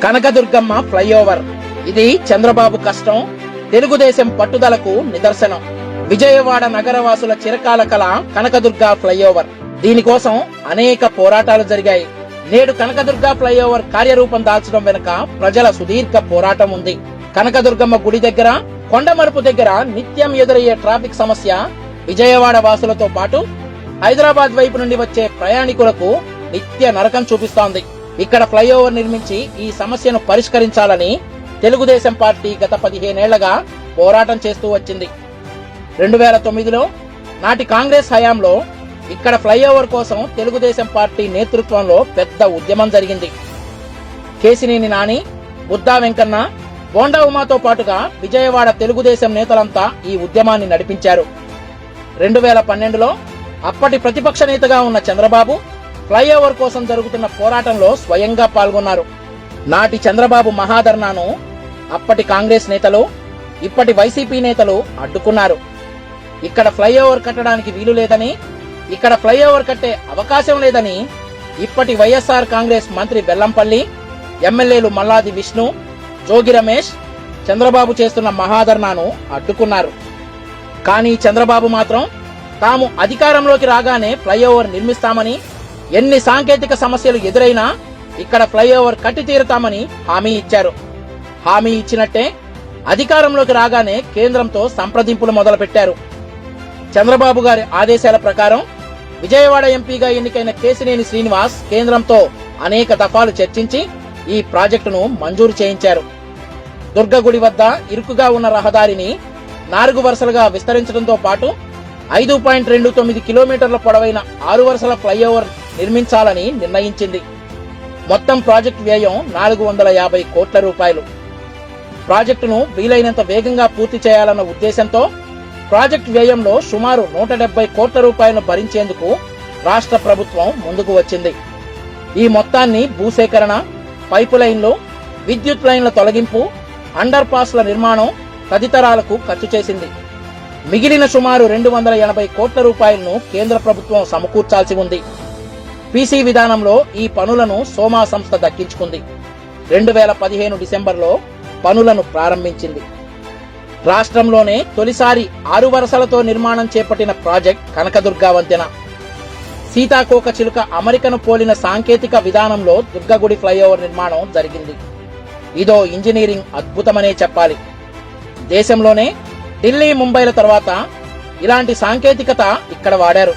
Kanakadurgamma flyover. ఇది చంద్రబాబు కష్టం, తెలుగుదేశం పట్టుదలకు నిదర్శనం. విజయవాడ నగరవాసుల చిరకాల కల కనకదుర్గ ఫ్లైఓవర్. దీనికోసం అనేక పోరాటాలు జరిగాయి. నేడు కనకదుర్గ ఫ్లైఓవర్ కార్యరూపం దాల్చడం వెనుక ప్రజల సుదీర్ఘ పోరాటం ఉంది. కనకదుర్గమ్మ గుడి దగ్గర, కొండమరుపు దగ్గర నిత్యం ఎదురయ్యే ట్రాఫిక్ సమస్య విజయవాడ వాసులతో పాటు హైదరాబాద్ వైపు నుండి వచ్చే ప్రయాణికులకు నిత్య నరకం చూపిస్తోంది. ఇక్కడ ఫ్లైఓవర్ నిర్మించి ఈ సమస్యను పరిష్కరించాలని తెలుగుదేశం పార్టీ గత 15 ఏళ్లుగా పోరాటం చేస్తూ వచ్చింది. 2009లో నాటి కాంగ్రెస్ హయాంలో ఇక్కడ ఫ్లైఓవర్ కోసం తెలుగుదేశం పార్టీ నేతృత్వంలో పెద్ద ఉద్యమం జరిగింది. కేసినేని నాని, బుద్దా వెంకన్న, బోండా ఉమాతో పాటుగా విజయవాడ తెలుగుదేశం నేతలంతా ఈ ఉద్యమాన్ని నడిపించారు. 2012లో అప్పటి ప్రతిపక్ష నేతగా ఉన్న చంద్రబాబు ఫ్లైఓవర్ కోసం జరుగుతున్న పోరాటంలో స్వయంగా పాల్గొన్నారు. నాటి చంద్రబాబు మహాధర్నాను అప్పటి కాంగ్రెస్ నేతలు, ఇప్పటి వైసీపీ నేతలు అడ్డుకున్నారు. ఇక్కడ ఫ్లైఓవర్ కట్టడానికి వీలు లేదని, ఇక్కడ ఫ్లైఓవర్ కట్టే అవకాశం లేదని ఇప్పటి వైఎస్ఆర్ కాంగ్రెస్ మంత్రి బెల్లంపల్లి, ఎమ్మెల్యేలు మల్లాది విష్ణు, జోగి రమేష్ చంద్రబాబు చేస్తున్న మహాధర్నాను అడ్డుకున్నారు. కానీ చంద్రబాబు మాత్రం తాము అధికారంలోకి రాగానే ఫ్లైఓవర్ నిర్మిస్తామని, ఎన్ని సాంకేతిక సమస్యలు ఎదురైనా ఇక్కడ ఫ్లైఓవర్ కట్టి తీరుతామని హామీ ఇచ్చారు. హామీ ఇచ్చినట్టే అధికారంలోకి రాగానే కేంద్రంతో సంప్రదింపులు మొదలుపెట్టారు. చంద్రబాబు గారి ఆదేశాల ప్రకారం విజయవాడ ఎంపీగా ఎన్నికైన కేసినేని శ్రీనివాస్ కేంద్రంతో అనేక దఫాలు చర్చించి ఈ ప్రాజెక్టును మంజూరు చేయించారు. దుర్గగుడి వద్ద ఇరుకుగా ఉన్న రహదారిని 4 వరుసలుగా విస్తరించడంతో పాటు 5.29 కిలోమీటర్ల పొడవైన 6 వరుసల ఫ్లైఓవర్ నిర్మించాలని నిర్ణయించింది. మొత్తం ప్రాజెక్టు వ్యయం 450 కోట్ల రూపాయలు. ప్రాజెక్టును వీలైనంత వేగంగా పూర్తి చేయాలన్న ఉద్దేశంతో ప్రాజెక్టు వ్యయంలో సుమారు 170 కోట్ల రూపాయలను భరించేందుకు రాష్ట్ర ప్రభుత్వం ముందుకు వచ్చింది. ఈ మొత్తాన్ని భూసేకరణ, పైపు లైన్లు, విద్యుత్ లైన్ల తొలగింపు, అండర్ పాస్ల నిర్మాణం తదితరాలకు ఖర్చు చేసింది. మిగిలిన సుమారు 280 కోట్ల రూపాయలను కేంద్ర ప్రభుత్వం సమకూర్చాల్సి ఉంది. పీసీ విధానంలో ఈ పనులను సోమా సంస్థ దక్కించుకుంది. 2015 డిసెంబర్లో పనులను ప్రారంభించింది. రాష్ట్రంలోనే తొలిసారి 6 వరుసలతో నిర్మాణం చేపట్టిన ప్రాజెక్ట్ కనకదుర్గ వంతెన. సీతాకోక చిలుక అమరికను పోలిన సాంకేతిక విధానంలో దుర్గగుడి ఫ్లైఓవర్ నిర్మాణం జరిగింది. ఇదో ఇంజనీరింగ్ అద్భుతమనే చెప్పాలి. దేశంలోనే ఢిల్లీ, ముంబైల తర్వాత ఇలాంటి సాంకేతికత ఇక్కడ వాడారు.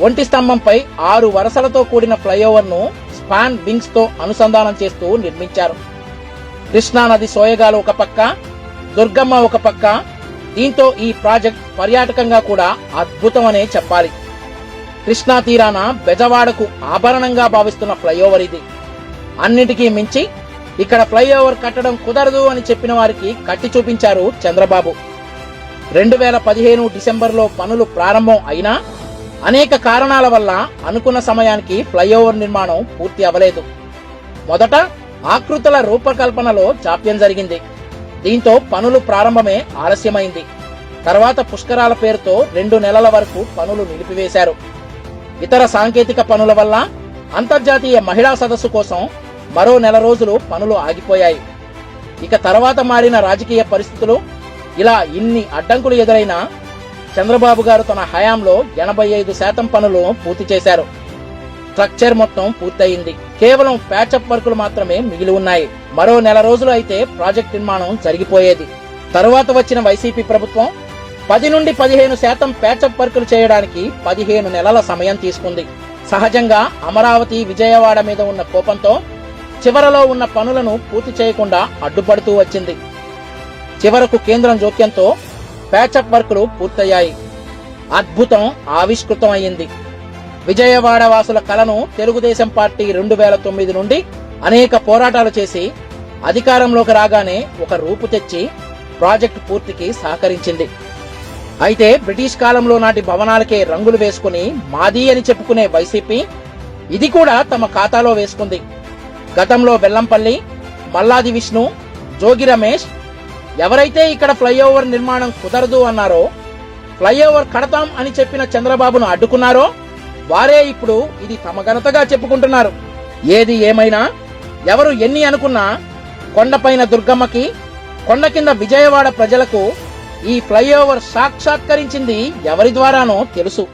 ఒంటి స్తంభంపై 6 వరుసలతో కూడిన ఫ్లైఓవర్ ను స్పాన్ వింగ్స్ తో అనుసంధానం చేస్తూ నిర్మించారు. కృష్ణానది సోయగాలు ఒక పక్క, దుర్గమ్మ ఒక పక్క. దీంతో ఈ ప్రాజెక్ట్ పర్యాటకంగా కూడా అద్భుతమనే చెప్పాలి. కృష్ణా తీరాన బెజవాడకు ఆభరణంగా భావిస్తున్న ఫ్లైఓవర్ ఇది. అన్నిటికీ మించి ఇక్కడ ఫ్లైఓవర్ కట్టడం కుదరదు అని చెప్పిన వారికి కట్టి చూపించారు చంద్రబాబు. 2015 డిసెంబర్లో పనులు ప్రారంభం అయినా అనేక కారణాల వల్ల అనుకున్న సమయానికి ఫ్లైఓవర్ నిర్మాణం పూర్తి అవ్వలేదు. మొదట ఆకృతుల రూపకల్పనలో జాప్యం జరిగింది. దీంతో పనులు ప్రారంభమే ఆలస్యమైంది. తర్వాత పుష్కరాల పేరుతో 2 నెలల వరకు పనులు నిలిపివేశారు. ఇతర సాంకేతిక పనుల వల్ల అంతర్జాతీయ మహిళా సదస్సు కోసం మరో 1 నెల రోజులు పనులు ఆగిపోయాయి. ఇక తర్వాత మారిన రాజకీయ పరిస్థితులు, ఇలా ఇన్ని అడ్డంకులు ఎదురైనా చంద్రబాబు గారు తన హయాంలో 85% పనులు పూర్తి చేశారు. స్ట్రక్చర్ మొత్తం పూర్తయింది. కేవలం ప్యాచప్ వర్కులు మాత్రమే మిగిలి ఉన్నాయి. మరో 1 నెల రోజులు అయితే ప్రాజెక్ట్ నిర్మాణం జరిగిపోయేది. తరువాత వచ్చిన వైసీపీ ప్రభుత్వం 10 నుండి 15% ప్యాచప్ వర్కులు చేయడానికి 15 నెలల సమయం తీసుకుంది. సహజంగా అమరావతి, విజయవాడ మీద ఉన్న కోపంతో చివరలో ఉన్న పనులను పూర్తి చేయకుండా అడ్డుపడుతూ వచ్చింది. చివరకు కేంద్రం జోక్యంతో ప్యాచప్ వర్కులు పూర్తయ్యాయి. అద్భుతం ఆవిష్కృతం అయ్యింది. విజయవాడ వాసుల కలను తెలుగుదేశం పార్టీ 2009 నుండి అనేక పోరాటాలు చేసి అధికారంలోకి రాగానే ఒక రూపు తెచ్చి ప్రాజెక్టు పూర్తికి సహకరించింది. అయితే బ్రిటిష్ కాలంలో నాటి భవనాలకే రంగులు వేసుకుని మాది అని చెప్పుకునే వైసీపీ ఇది కూడా తమ ఖాతాలో వేసుకుంది. గతంలో బెల్లంపల్లి, మల్లాది విష్ణు, జోగి రమేష్ ఎవరైతే ఇక్కడ ఫ్లైఓవర్ నిర్మాణం కుదరదు అన్నారో, ఫ్లైఓవర్ కడతాం అని చెప్పిన చంద్రబాబును అడ్డుకున్నారో వారే ఇప్పుడు ఇది తమ ఘనతగా చెప్పుకుంటున్నారు. ఏది ఏమైనా ఎవరు ఎన్ని అనుకున్నా కొండపైన దుర్గమ్మకి, కొండ కింద విజయవాడ ప్రజలకు ఈ ఫ్లైఓవర్ సాక్షాత్కరించింది ఎవరి ద్వారానో తెలుసు.